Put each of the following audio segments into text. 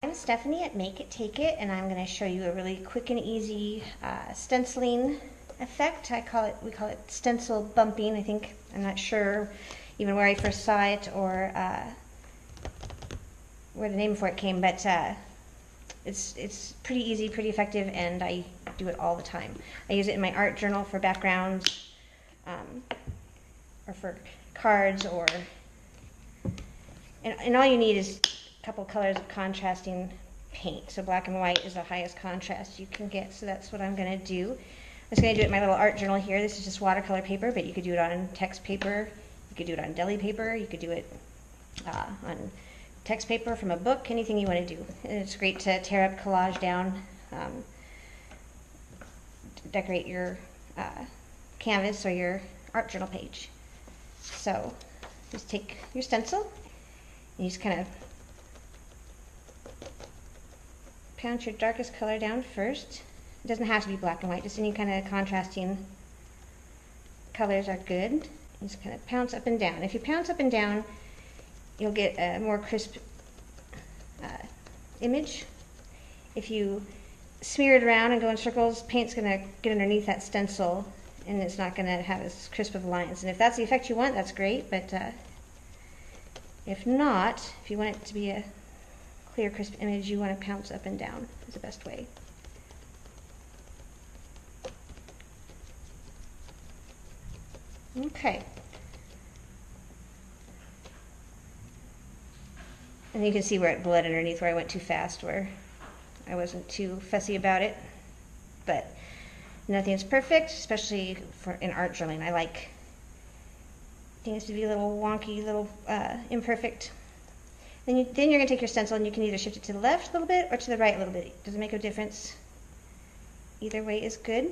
I'm Stephanie at Mākit Tākit, and I'm going to show you a really quick and easy stenciling effect. We call it stencil bumping, I think. I'm not sure even where I first saw it or where the name for it came, but it's pretty easy, pretty effective, and I do it all the time. I use it in my art journal for backgrounds, or for cards, and all you need is couple colors of contrasting paint. So black and white is the highest contrast you can get, so that's what I'm going to do. I'm just going to do it in my little art journal here. This is just watercolor paper, but you could do it on text paper, you could do it on deli paper, you could do it on text paper from a book, anything you want to do. And it's great to tear up, collage down, decorate your canvas or your art journal page. So just take your stencil and you just kind of pound your darkest color down first. It doesn't have to be black and white, just any kind of contrasting colors are good. You just kind of pounce up and down. If you pounce up and down, you'll get a more crisp image. If you smear it around and go in circles, paint's going to get underneath that stencil and it's not going to have as crisp of lines. And if that's the effect you want, that's great, but if not, if you want it to be a clear, crisp image, you want to pounce up and down is the best way. Okay. And you can see where it bled underneath, where I went too fast, where I wasn't too fussy about it. But nothing's perfect, especially in art journaling. I like things to be a little wonky, a little imperfect. Then you're going to take your stencil and you can either shift it to the left a little bit or to the right a little bit. Doesn't make a difference. Either way is good.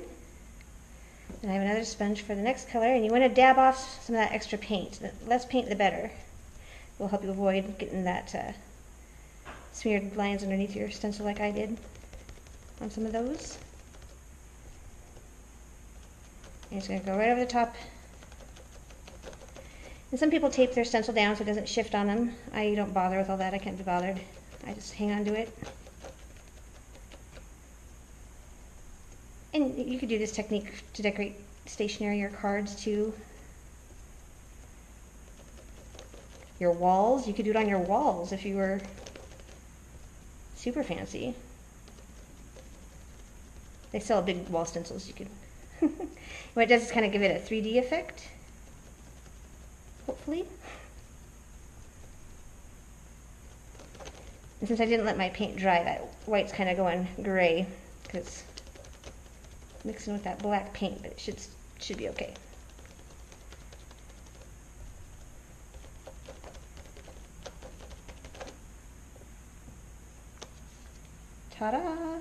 And I have another sponge for the next color, and you want to dab off some of that extra paint. The less paint, the better. It will help you avoid getting that smeared lines underneath your stencil like I did on some of those. And it's going to go right over the top. And some people tape their stencil down so it doesn't shift on them. I don't bother with all that. I can't be bothered. I just hang on to it. And you could do this technique to decorate stationery or cards too. Your walls, you could do it on your walls if you were super fancy. They sell big wall stencils. You could. What it does is kind of give it a 3D effect. Hopefully. And since I didn't let my paint dry, that white's kind of going gray because mixing with that black paint, but it should be okay. Ta-da!